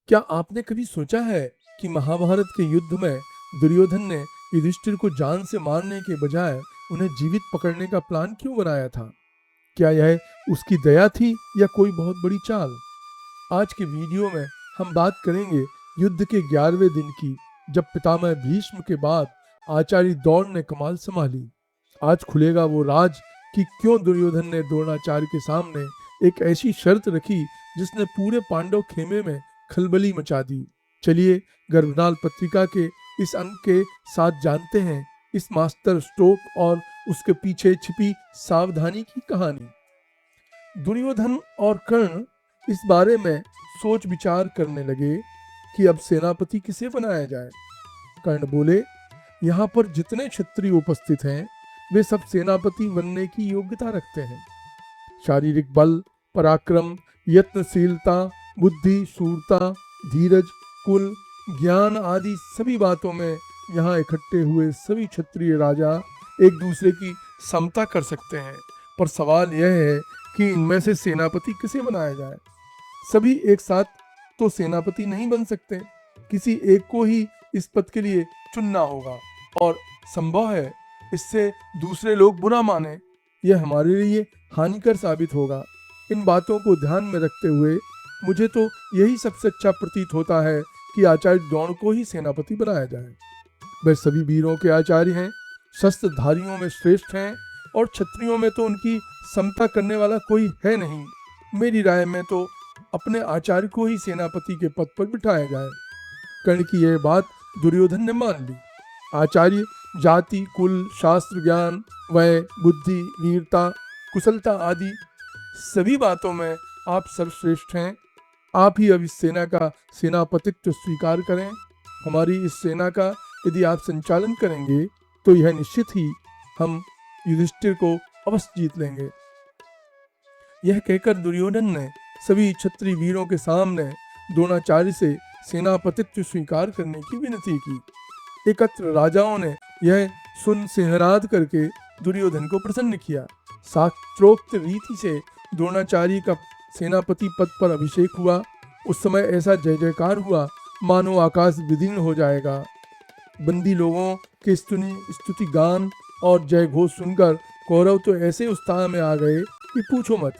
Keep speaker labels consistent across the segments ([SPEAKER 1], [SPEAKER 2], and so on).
[SPEAKER 1] क्या आपने कभी सोचा है कि महाभारत के युद्ध में दुर्योधन ने युधिष्ठिर को जान से मारने के बजाय उन्हें जीवित पकड़ने का प्लान क्यों बनाया था? क्या यह उसकी दया थी या कोई बहुत बड़ी चाल? आज के वीडियो में हम बात करेंगे युद्ध के 11वें दिन की, जब पितामह भीष्म के बाद आचार्य द्रोण ने कमाल संभाली। आज खुलेगा वो राज कि क्यों दुर्योधन ने द्रोणाचार्य के सामने एक ऐसी शर्त रखी जिसने पूरे पांडव खेमे में खलबली मचा दी। चलिए गर्भनाल पत्रिका के इस अंक के साथ जानते हैं इस मास्टर स्ट्रोक और उसके पीछे छिपी सावधानी की कहानी। दुर्योधन और कर्ण इस बारे में सोच विचार करने लगे कि अब सेनापति किसे बनाया जाए। कर्ण बोले, यहाँ पर जितने क्षत्रिय उपस्थित हैं वे सब सेनापति बनने की योग्यता रखते हैं। शारीरिक बल, पराक्रम, यत्नशीलता, बुद्धि, शूरता, धीरज, कुल, ज्ञान आदि सभी बातों में यहाँ इकट्ठे हुए सभी क्षत्रिय राजा एक दूसरे की समता कर सकते हैं। पर सवाल यह है कि इनमें से सेनापति किसे बनाया जाए। सभी एक साथ तो सेनापति नहीं बन सकते, किसी एक को ही इस पद के लिए चुनना होगा और संभव है इससे दूसरे लोग बुरा माने, यह हमारे लिए हानिकर साबित होगा। इन बातों को ध्यान में रखते हुए मुझे तो यही सबसे अच्छा प्रतीत होता है कि आचार्य द्रोण को ही सेनापति बनाया जाए। वे सभी वीरों के आचार्य हैं, शस्त्रधारियों में श्रेष्ठ हैं और क्षत्रियों में तो उनकी समता करने वाला कोई है नहीं। मेरी राय में तो अपने आचार्य को ही सेनापति के पद पर बिठाया जाए। कर्ण की यह बात दुर्योधन ने मान ली। आचार्य जाति, कुल, शास्त्र ज्ञान, वय, बुद्धि, वीरता, कुशलता आदि सभी बातों में आप सर्वश्रेष्ठ हैं। आप ही अब इस सेना का सेनापतित्व स्वीकार करें। हमारी इस सेना का यदि आप संचालन करेंगे तो यह निश्चित ही हम युधिष्ठिर को अवश्य जीत लेंगे। यह कहकर दुर्योधन ने सभी क्षत्रिय वीरों के सामने द्रोणाचार्य से सेनापतित्व स्वीकार करने की विनती की। एकत्र राजाओं ने यह सुन सिंहनाद करके दुर्योधन को प्रसन्न किया। शास्त्रोक्त रीति से द्रोणाचार्य का सेनापति पद पर अभिषेक हुआ। उस समय ऐसा जय जयकार हुआ मानो आकाश विदीर्ण हो जाएगा। बंदी लोगों के स्तुति गान और जय घोष सुनकर कौरव तो ऐसे उत्साह में आ गए कि पूछो मत।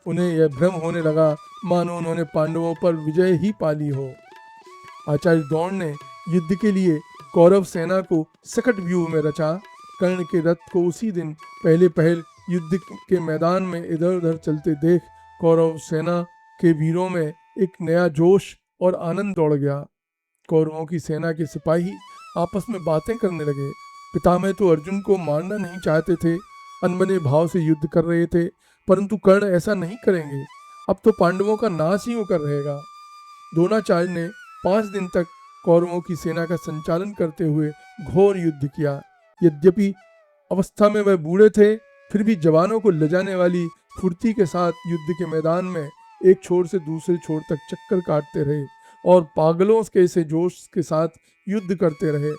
[SPEAKER 1] उन्हें यह भ्रम होने लगा मानो उन्होंने पांडवों पर विजय ही पाली हो। आचार्य द्रोण ने युद्ध के लिए कौरव सेना को सकट व्यूह में रचा। कर्ण के रथ को उसी दिन पहले पहल युद्ध के मैदान में इधर उधर चलते देख कौरव सेना के वीरों में एक नया जोश और आनंद दौड़ गया। कौरवों की सेना के सिपाही आपस में बातें करने लगे। पितामह तो अर्जुन को मारना नहीं चाहते थे, अनबने भाव से युद्ध कर रहे थे, परंतु कर्ण ऐसा नहीं करेंगे। अब तो पांडवों का नाश ही होकर रहेगा। द्रोणाचार्य ने 5 दिन तक कौरवों की सेना का संचालन करते हुए घोर युद्ध किया। यद्यपि अवस्था में वह बूढ़े थे, फिर भी जवानों को लजाने वाली फुर्ती के साथ युद्ध के मैदान में एक छोर से दूसरे छोर तक चक्कर काटते रहे और पागलों के से जोश के साथ युद्ध करते रहे।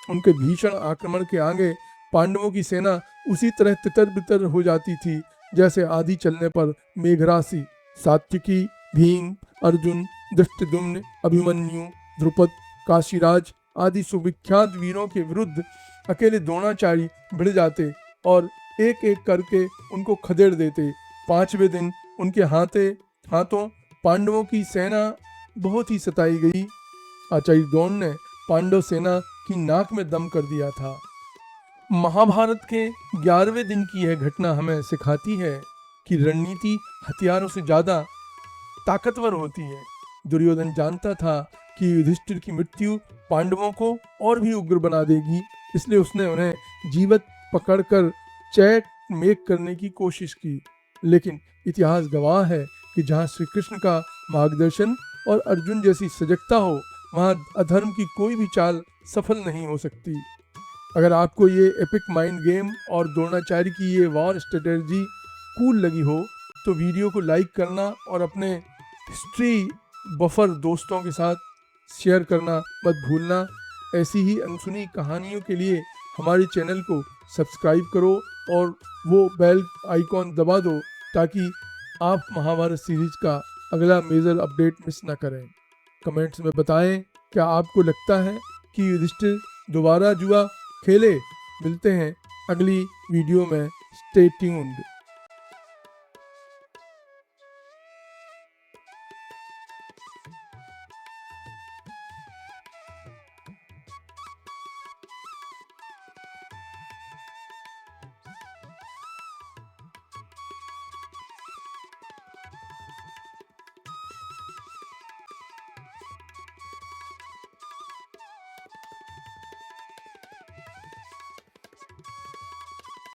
[SPEAKER 1] उनके भीषण आक्रमण के आगे पांडवों की सेना उसी तरह तितर बितर हो जाती थी जैसे आधी चलने पर मेघराशि। सात्विकी, भीम, अर्जुन, धृष्टद्युम्न, अभिमन्यु, द्रुपद, काशीराज आदि सुविख्यात वीरों के विरुद्ध अकेले द्रोणाचार्य भिड़ जाते और एक एक करके उनको खदेड़ देते। 5वें दिन उनके हाथों पांडवों की सेना बहुत ही सताई गई। आचार्य द्रोण ने पांडव सेना की नाक में दम कर दिया था। महाभारत के 11वें दिन की यह घटना हमें सिखाती है कि रणनीति हथियारों से ज्यादा ताकतवर होती है। दुर्योधन जानता था कि युधिष्ठिर की मृत्यु पांडवों को और भी उग्र बना देगी, इसलिए उसने उन्हें जीवित पकड़कर चैट मेक करने की कोशिश की। लेकिन इतिहास गवाह है कि जहां श्री कृष्ण का मार्गदर्शन और अर्जुन जैसी सजगता हो, वहां अधर्म की कोई भी चाल सफल नहीं हो सकती। अगर आपको ये एपिक माइंड गेम और द्रोणाचार्य की ये वॉर स्ट्रेटेजी कूल लगी हो तो वीडियो को लाइक करना और अपने हिस्ट्री बफर दोस्तों के साथ शेयर करना मत भूलना। ऐसी ही अनसुनी कहानियों के लिए हमारे चैनल को सब्सक्राइब करो और वो बेल आइकॉन दबा दो ताकि आप महाभारत सीरीज का अगला मेजर अपडेट मिस ना करें। कमेंट्स में बताएं, क्या आपको लगता है कि युधिष्ठिर दोबारा जुआ खेले? मिलते हैं अगली वीडियो में। Stay tuned.